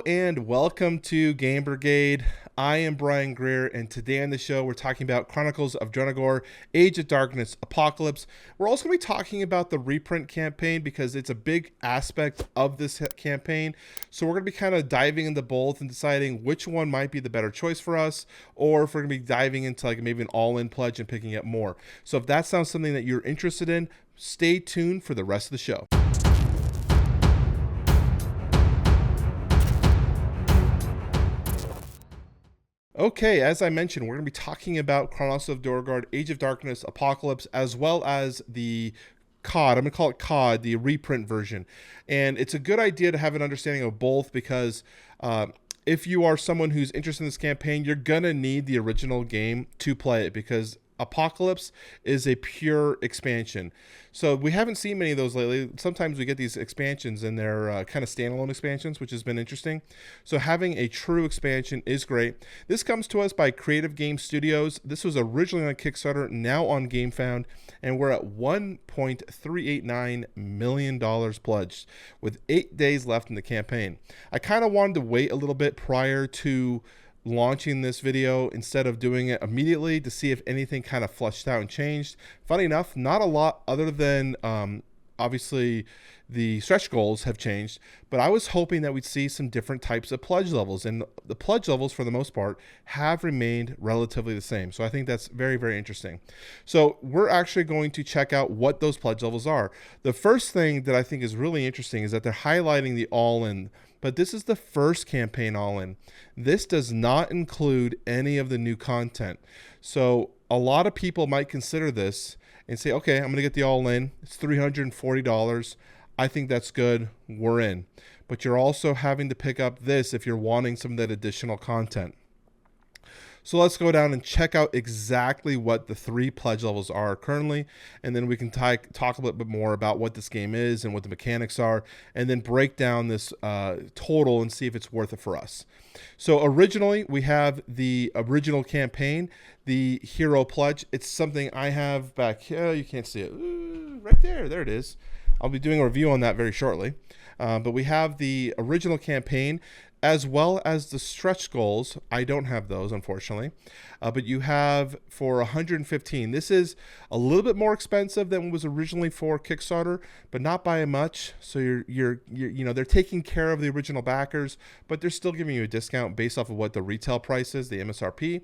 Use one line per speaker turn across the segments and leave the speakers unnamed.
Hello and welcome to Game Brigade. I am Brian Greer, and today on the show we're talking about Chronicles of Drunagor, Age of Darkness, Apocalypse. We're also going to be talking about the reprint campaign because it's a big aspect of this campaign. So we're going to be kind of diving into both and deciding which one might be the better choice for us, or if we're going to be diving into like maybe an all-in pledge and picking up more. So if that sounds something that you're interested in, stay tuned for the rest of the show. Okay, as I mentioned, we're going to be talking about Chronicles of Drunagor, Age of Darkness, Apocalypse, as well as the COD. I'm going to call it COD, the reprint version. And it's a good idea to have an understanding of both because if you are someone who's interested in this campaign, you're going to need the original game to play it because Apocalypse is a pure expansion. So we haven't seen many of those lately. Sometimes we get these expansions and they're kind of standalone expansions, which has been interesting. So having a true expansion is great. This comes to us by Creative Game Studios. This was originally on Kickstarter, now on GameFound, and we're at $1.389 million pledged with 8 days left in the campaign. I kind of wanted to wait a little bit prior to launching this video instead of doing it immediately to see if anything kind of flushed out and changed. Funny enough, not a lot other than obviously the stretch goals have changed, but I was hoping that we'd see some different types of pledge levels, and the pledge levels for the most part have remained relatively the same. So I think that's very, very interesting. So we're actually going to check out what those pledge levels are. The first thing that I think is really interesting is that they're highlighting the all-in, but this is the first campaign all-in. This does not include any of the new content. So a lot of people might consider this and say, okay, I'm going to get the all-in. It's $340. I think that's good. We're in. But you're also having to pick up this if you're wanting some of that additional content. So let's go down and check out exactly what the three pledge levels are currently, and then we can talk a little bit more about what this game is and what the mechanics are, and then break down this total and see if it's worth it for us. So originally, we have the original campaign, the hero pledge. It's something I have back here. You can't see it. Ooh, right there. There it is. I'll be doing a review on that very shortly. But we have the original campaign, as well as the stretch goals. I don't have those, unfortunately. But you have for 115. This is a little bit more expensive than was originally for Kickstarter, but not by much. So you're they're taking care of the original backers, but they're still giving you a discount based off of what the retail price is, the MSRP.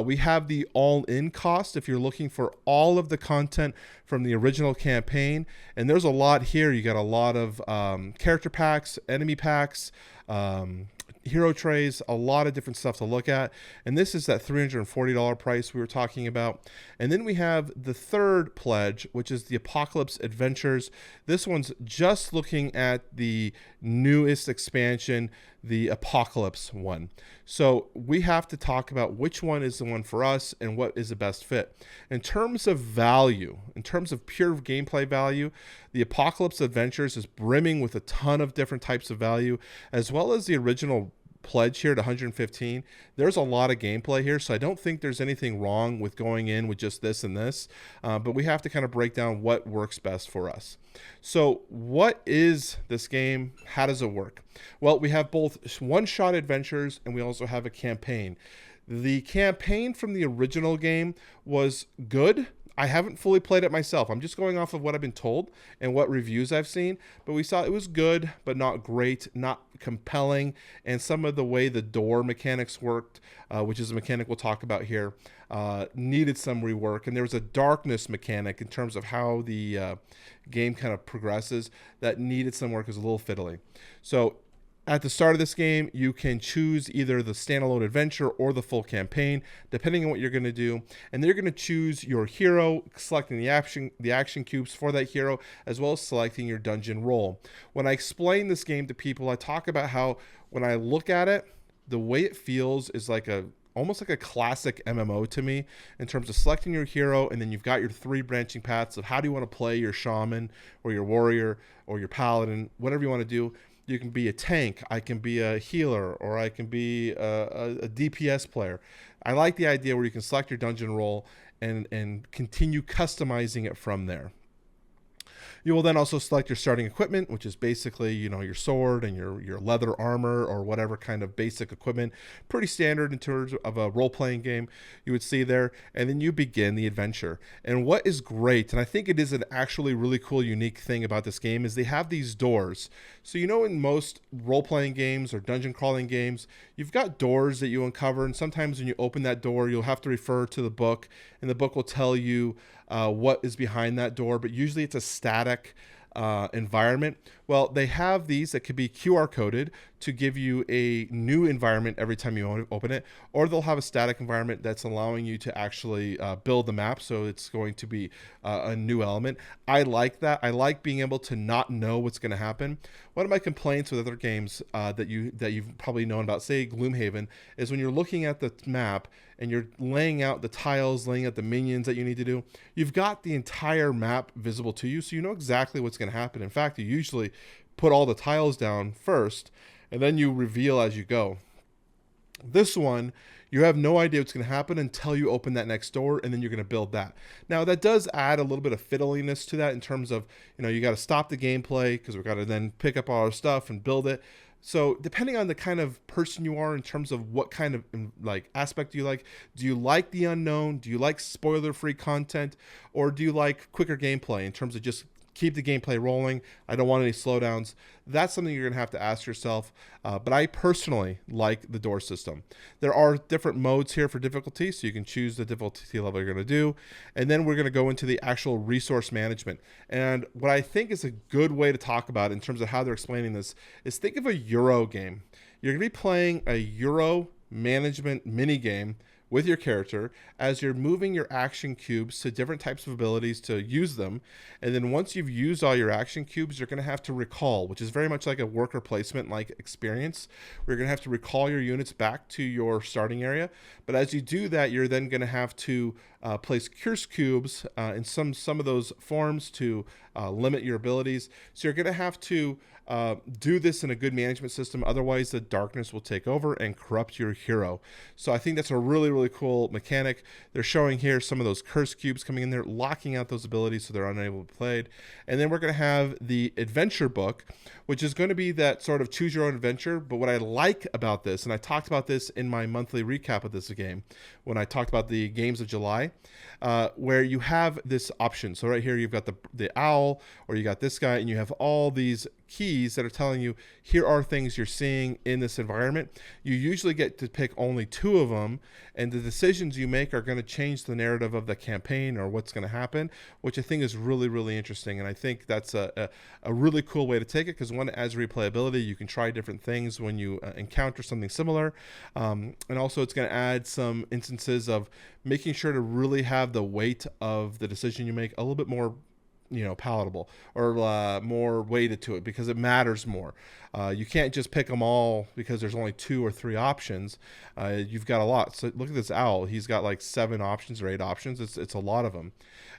We have the all-in cost if you're looking for all of the content from the original campaign, and there's a lot here. You got a lot of character packs, enemy packs, hero trays, a lot of different stuff to look at. And this is that $340 price we were talking about. And then we have the third pledge, which is the Apocalypse Adventures. This one's just looking at the newest expansion, the Apocalypse one. So we have to talk about which one is the one for us and what is the best fit. In terms of value, in terms of pure gameplay value, the Apocalypse Adventures is brimming with a ton of different types of value, as well as the original pledge here at 115. There's a lot of gameplay here, so I don't think there's anything wrong with going in with just this and this, but we have to kind of break down what works best for us. So what is this game? How does it work? Well, we have both one-shot adventures and we also have a campaign. The campaign from the original game was good. I haven't fully played it myself. I'm just going off of what I've been told and what reviews I've seen, but we saw it was good, but not great, not compelling, and some of the way the door mechanics worked, which is a mechanic we'll talk about here, needed some rework, and there was a darkness mechanic in terms of how the game kind of progresses that needed some work. It was a little fiddly. So at the start of this game, you can choose either the standalone adventure or the full campaign, depending on what you're going to do. And then you're going to choose your hero, selecting the action cubes for that hero, as well as selecting your dungeon role. When I explain this game to people, I talk about how when I look at it, the way it feels is like almost like a classic MMO to me in terms of selecting your hero, and then you've got your three branching paths of how do you want to play your shaman or your warrior or your paladin, whatever you want to do. You can be a tank, I can be a healer, or I can be a DPS player. I like the idea where you can select your dungeon role and continue customizing it from there. You will then also select your starting equipment, which is basically, your sword and your leather armor or whatever kind of basic equipment. Pretty standard in terms of a role-playing game you would see there. And then you begin the adventure. And what is great, and I think it is an actually really cool, unique thing about this game, is they have these doors. So in most role-playing games or dungeon crawling games, you've got doors that you uncover, and sometimes when you open that door, you'll have to refer to the book, and the book will tell you what is behind that door, but usually it's a static environment. Well, they have these that could be QR coded to give you a new environment every time you open it, or they'll have a static environment that's allowing you to actually build the map, so it's going to be a new element. I like that. I like being able to not know what's going to happen. One of my complaints with other games that you've probably known about, say Gloomhaven, is when you're looking at the map and you're laying out the tiles, laying out the minions that you need to do, you've got the entire map visible to you, so you know exactly what's going to happen. In fact, you usually put all the tiles down first, and then you reveal as you go. This one, you have no idea what's going to happen until you open that next door, and then you're going to build that. Now, that does add a little bit of fiddliness to that in terms of, you got to stop the gameplay because we've got to then pick up all our stuff and build it. So depending on the kind of person you are in terms of what kind of aspect do you like the unknown? Do you like spoiler-free content? Or do you like quicker gameplay in terms of just keep the gameplay rolling? I don't want any slowdowns. That's something you're going to have to ask yourself. But I personally like the door system. There are different modes here for difficulty, so you can choose the difficulty level you're going to do. And then we're going to go into the actual resource management. And what I think is a good way to talk about in terms of how they're explaining this is think of a Euro game. You're going to be playing a Euro management mini game with your character as you're moving your action cubes to different types of abilities to use them. And then once you've used all your action cubes, you're going to have to recall, which is very much like a worker placement like experience. We're going to have to recall your units back to your starting area. But as you do that, you're then going to have to place curse cubes in some of those forms to limit your abilities. So you're going to have to do this in a good management system. Otherwise, the darkness will take over and corrupt your hero. So I think that's a really, really cool mechanic. They're showing here some of those curse cubes coming in there, locking out those abilities so they're unable to be played. And then we're going to have the adventure book, which is going to be that sort of choose your own adventure. But what I like about this, and I talked about this in my monthly recap of this game, when I talked about the games of July, where you have this option. So right here, you've got the owl, or you got this guy, and you have all these keys that are telling you, here are things you're seeing in this environment. You usually get to pick only 2 of them, and the decisions you make are going to change the narrative of the campaign or what's going to happen, which I think is really, really interesting. And I think that's a really cool way to take it, because one, it adds replayability. You can try different things when you encounter something similar. And also it's going to add some instances of making sure to really have the weight of the decision you make a little bit more palatable, or more weighted to it, because it matters more. You can't just pick them all because there's only 2 or 3 options. You've got a lot. So look at this owl. He's got like 7 options or 8 options. It's a lot of them.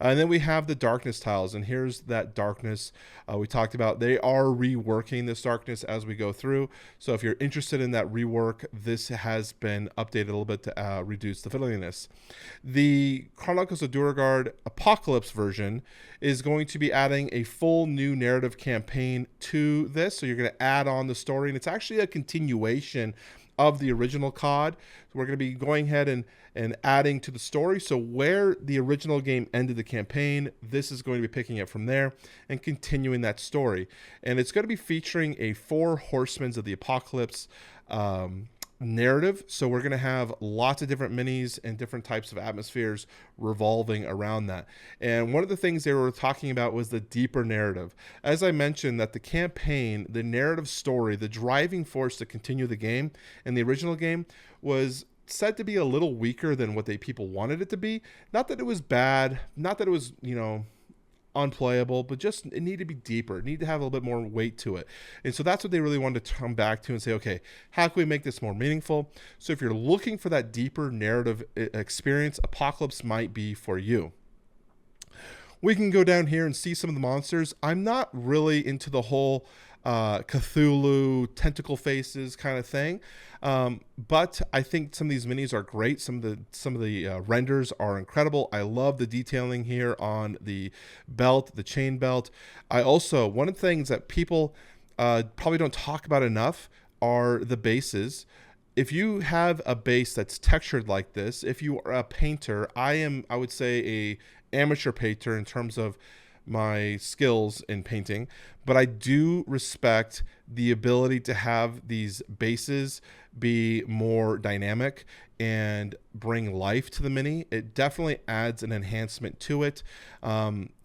And then we have the darkness tiles, and here's that darkness we talked about. They are reworking this darkness as we go through. So if you're interested in that rework, this has been updated a little bit to reduce the fiddliness. The Chronicles of Drunagor Apocalypse version is going to be adding a full new narrative campaign to this. So you're going to add on the story, and it's actually a continuation of the original COD. So we're going to be going ahead and adding to the story. So where the original game ended the campaign, this is going to be picking up from there and continuing that story. And it's going to be featuring a 4 Horsemen of the Apocalypse narrative. So we're going to have lots of different minis and different types of atmospheres revolving around that. And one of the things they were talking about was the deeper narrative. As I mentioned, that the campaign, the narrative story, the driving force to continue the game in the original game was said to be a little weaker than what people wanted it to be. Not that it was bad, not that it was, unplayable, but just it needed to be deeper. It needed to have a little bit more weight to it. And so that's what they really wanted to come back to and say, okay, how can we make this more meaningful? So if you're looking for that deeper narrative experience, Apocalypse might be for you. We can go down here and see some of the monsters. I'm not really into the whole Cthulhu tentacle faces kind of thing. But I think some of these minis are great. Some of the renders are incredible. I love the detailing here on the belt, the chain belt. I also, one of the things that people probably don't talk about enough are the bases. If you have a base that's textured like this, if you are a painter, I would say a amateur painter in terms of my skills in painting, but I do respect the ability to have these bases be more dynamic and bring life to the mini. It definitely adds an enhancement to it.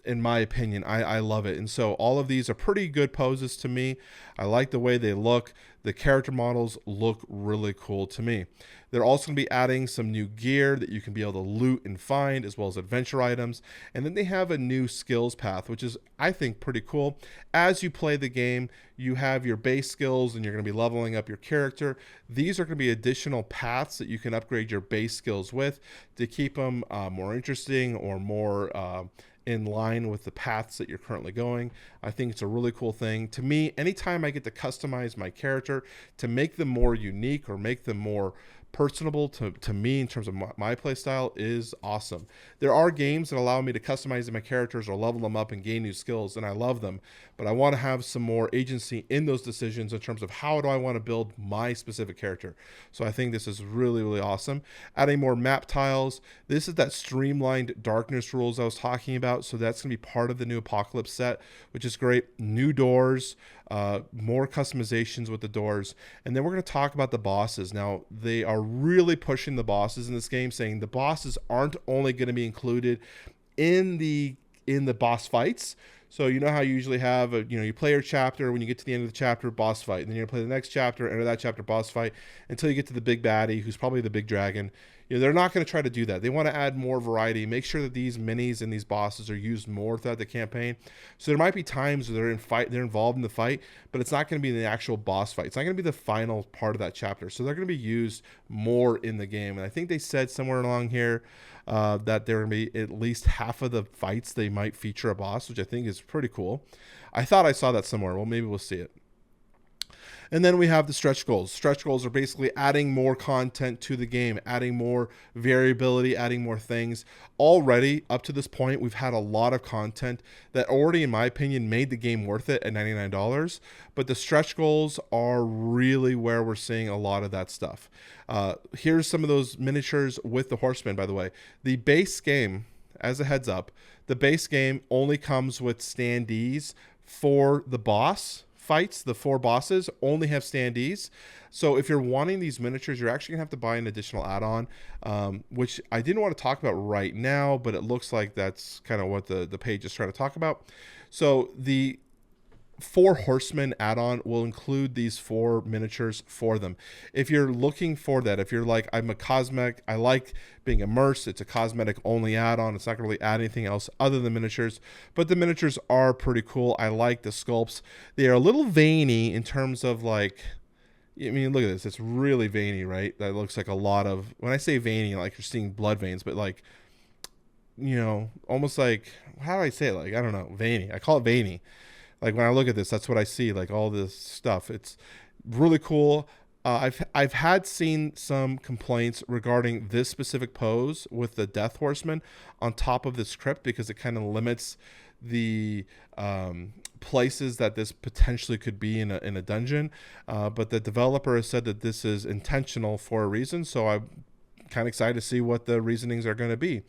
In my opinion, I love it. And so all of these are pretty good poses to me. I like the way they look. The character models look really cool to me. They're also going to be adding some new gear that you can be able to loot and find, as well as adventure items. And then they have a new skills path, which is, I think, pretty cool. As you play the game, you have your base skills and you're going to be leveling up your character. These are going to be additional paths that you can upgrade your base skills with to keep them more interesting or more in line with the paths that you're currently going. I think it's a really cool thing. To me, anytime I get to customize my character to make them more unique or make them more personable to me in terms of my play style is awesome. There are games that allow me to customize my characters or level them up and gain new skills, and I love them, but I want to have some more agency in those decisions in terms of how do I want to build my specific character. So I think this is really, really awesome. Adding more map tiles. This is that streamlined darkness rules I was talking about, so that's going to be part of the new Apocalypse set, which is great. New doors, more customizations with the doors, and then we're going to talk about the bosses. Now, they are really pushing the bosses in this game, saying the bosses aren't only going to be included in the boss fights. So you know how you usually have you play your chapter, when you get to the end of the chapter, boss fight, and then you're gonna play the next chapter, enter that chapter, boss fight, until you get to the big baddie, who's probably the big dragon. They're not going to try to do that. They want to add more variety, make sure that these minis and these bosses are used more throughout the campaign. So there might be times where they're involved in the fight, but it's not going to be the actual boss fight. It's not going to be the final part of that chapter. So they're going to be used more in the game. And I think they said somewhere along here that there are going to be at least half of the fights they might feature a boss, which I think is pretty cool. I thought I saw that somewhere. Well, maybe we'll see it. And then we have the stretch goals. Stretch goals are basically adding more content to the game, adding more variability, adding more things. Already, up to this point, we've had a lot of content that already, in my opinion, made the game worth it at $99. But the stretch goals are really where we're seeing a lot of that stuff. Here's some of those miniatures with the horsemen, by the way. The base game, as a heads up, the base game only comes with standees for the boss fights. The 4 bosses only have standees. So if you're wanting these miniatures, you're actually gonna have to buy an additional add-on, which I didn't want to talk about right now, but it looks like that's kind of what the page is trying to talk about. So the 4 horsemen add-on will include these 4 miniatures for them. If you're looking for that, if you're like, I'm a cosmetic, I like being immersed, it's a cosmetic only add-on, it's not gonna really add anything else other than miniatures, but the miniatures are pretty cool. I like the sculpts. They are a little veiny in terms of like, I mean, look at this, it's really veiny, right? That looks like a lot of, when I say veiny, like you're seeing blood veins, but like, almost like, how do I say it? Like, I don't know, veiny. I call it veiny. Like when I look at this, that's what I see, like all this stuff. It's really cool. I've had seen some complaints regarding this specific pose with the Death Horseman on top of this crypt because it kind of limits the places that this potentially could be in a dungeon. But the developer has said that this is intentional for a reason. So I'm kind of excited to see what the reasonings are going to be.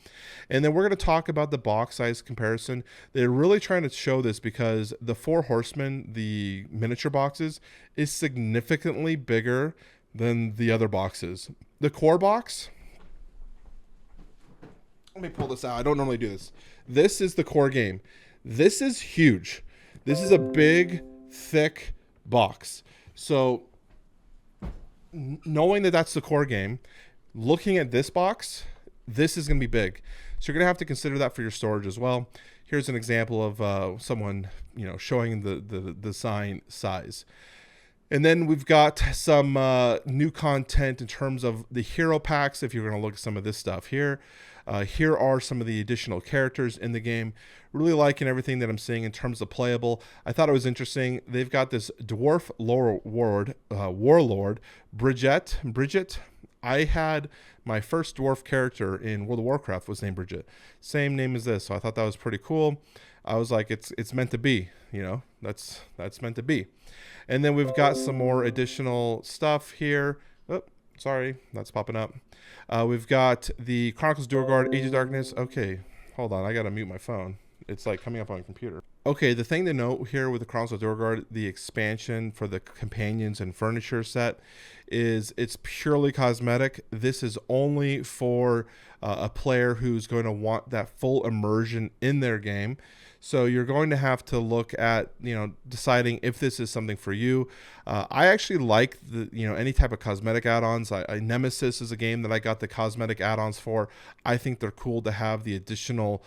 And then we're going to talk about the box size comparison. They're really trying to show this because the 4 horsemen, the miniature boxes, is significantly bigger than the other boxes. The core box, let me pull this out. I don't normally do this. This is the core game. This is huge. This is a big, thick box. So knowing that that's the core game, looking at this box, this is going to be big. So you're going to have to consider that for your storage as well. Here's an example of someone, showing the design size. And then we've got some new content in terms of the hero packs. If you're going to look at some of this stuff here, here are some of the additional characters in the game. Really liking everything that I'm seeing in terms of playable. I thought it was interesting. They've got this dwarf warlord, Bridget. I had my first dwarf character in World of Warcraft was named Bridget. Same name as this, so I thought that was pretty cool. I was like, it's meant to be, you know, that's meant to be. And then we've got some more additional stuff here. Oh, sorry, that's popping up. We've got the Chronicles of Drunagor, Age of Darkness. Okay, hold on, I gotta mute my phone. It's like coming up on my computer. Okay, the thing to note here with the Chronicles of Drunagor, the expansion for the companions and furniture set, is it's purely cosmetic. This is only for a player who's going to want that full immersion in their game. So you're going to have to look at, you know, deciding if this is something for you. I actually like the, you know, any type of cosmetic add-ons. Nemesis is a game that I got the cosmetic add-ons for. I think they're cool to have the additional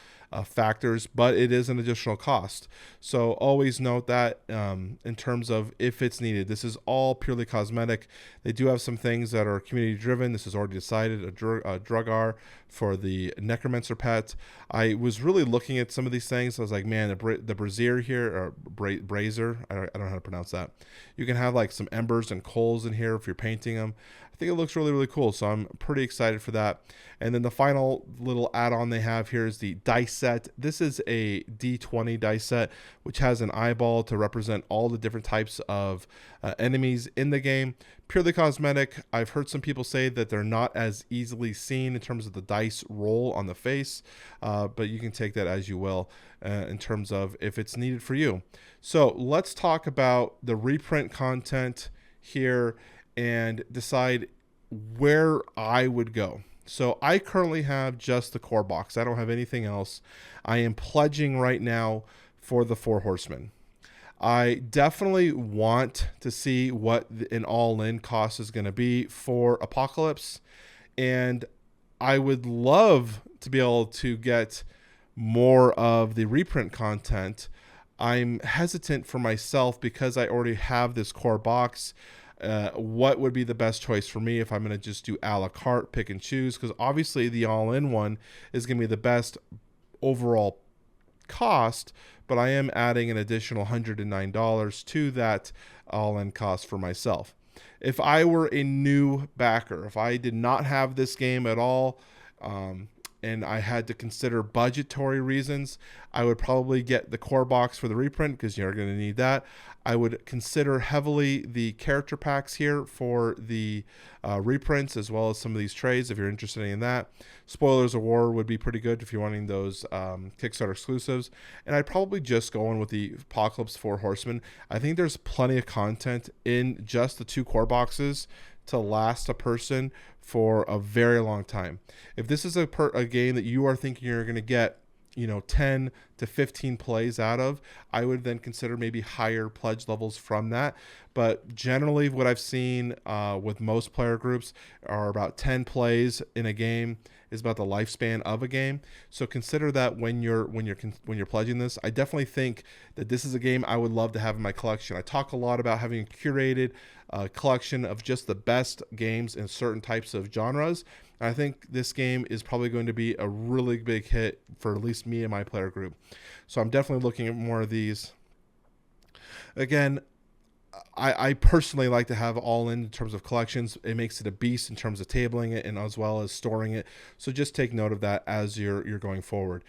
factors, but it is an additional cost. So always note that in terms of if it's needed. This is all purely cosmetic. They do have some things that are community driven. This is already decided. A Drugar for the Necromancer pet. I was really looking at some of these things. I was like, man, the brazier here, or brazier, I don't know how to pronounce that. You can have like some embers and coals in here if you're painting them. I think it looks really, really cool. So I'm pretty excited for that. And then the final little add-on they have here is the dice set. This is a D20 dice set, which has an eyeball to represent all the different types of enemies in the game. Purely cosmetic. I've heard some people say that they're not as easily seen in terms of the dice roll on the face, but you can take that as you will in terms of if it's needed for you. So let's talk about the reprint content here and decide where I would go. So I currently have just the core box. I don't have anything else. I am pledging right now for the Four Horsemen. I definitely want to see what an all-in cost is going to be for Apocalypse, and I would love to be able to get more of the reprint content. I'm hesitant for myself because I already have this core box. What would be the best choice for me if I'm going to just do a la carte, pick and choose? Because obviously the all-in one is going to be the best overall cost, but I am adding an additional $109 to that all-in cost for myself. If I were a new backer, if I did not have this game at all, and I had to consider budgetary reasons, I would probably get the core box for the reprint because you're going to need that. I would consider heavily the character packs here for the reprints, as well as some of these trays if you're interested in that. Spoilers of War would be pretty good if you're wanting those Kickstarter exclusives. And I'd probably just go in with the Apocalypse 4 Horsemen. I think there's plenty of content in just the two core boxes to last a person for a very long time. If this is a game that you are thinking you're going to get, 10 to 15 plays out of, I would then consider maybe higher pledge levels from that. But generally what I've seen with most player groups are about 10 plays in a game is about the lifespan of a game. So consider that when you're pledging this. I definitely think that this is a game I would love to have in my collection. I talk a lot about having a curated collection of just the best games in certain types of genres. I think this game is probably going to be a really big hit for at least me and my player group. So I'm definitely looking at more of these. Again, I personally like to have all in terms of collections. It makes it a beast in terms of tabling it and as well as storing it. So just take note of that as you're going forward.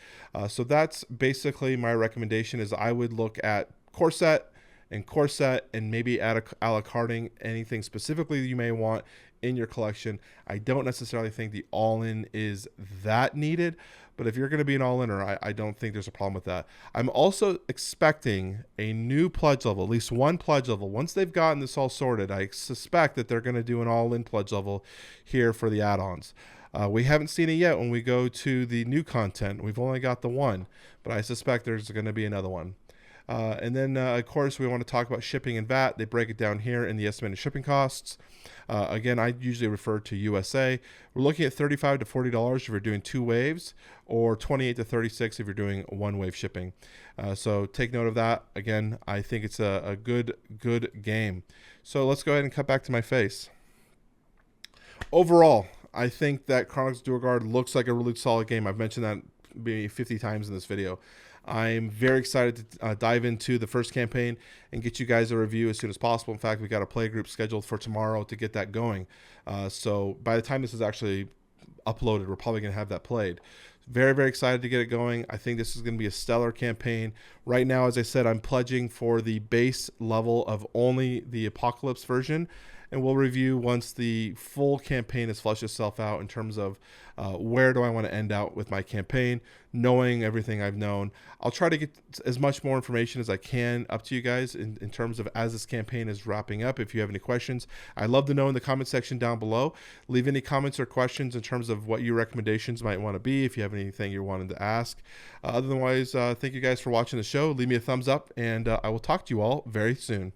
So that's basically my recommendation is I would look at core set and maybe add a la carting anything specifically you may want in your collection. I don't necessarily think the all-in is that needed, but if you're going to be an all-inner, I don't think there's a problem with that. I'm also expecting a new pledge level, at least one pledge level. Once they've gotten this all sorted, I suspect that they're going to do an all-in pledge level here for the add-ons. We haven't seen it yet when we go to the new content. We've only got the one, but I suspect there's going to be another one. And then, of course, we want to talk about shipping and VAT. They break it down here in the estimated shipping costs. Again, I usually refer to USA. We're looking at $35 to $40 if you're doing 2 waves, or $28 to $36 if you're doing 1-wave shipping. So take note of that. Again, I think it's a good game. So let's go ahead and cut back to my face. Overall, I think that Chronicles of Drunagor looks like a really solid game. I've mentioned that maybe 50 times in this video. I'm very excited to dive into the first campaign and get you guys a review as soon as possible. In fact, we got a play group scheduled for tomorrow to get that going. So by the time this is actually uploaded, we're probably going to have that played. Very, very excited to get it going. I think this is going to be a stellar campaign. Right now, as I said, I'm pledging for the base level of only the Apocalypse version, and we'll review once the full campaign has fleshed itself out in terms of where do I want to end out with my campaign, knowing everything I've known. I'll try to get as much more information as I can up to you guys in terms of as this campaign is wrapping up. If you have any questions, I'd love to know in the comment section down below. Leave any comments or questions in terms of what your recommendations might want to be, if you have anything you're wanting to ask. Otherwise, thank you guys for watching the show. Leave me a thumbs up, and I will talk to you all very soon.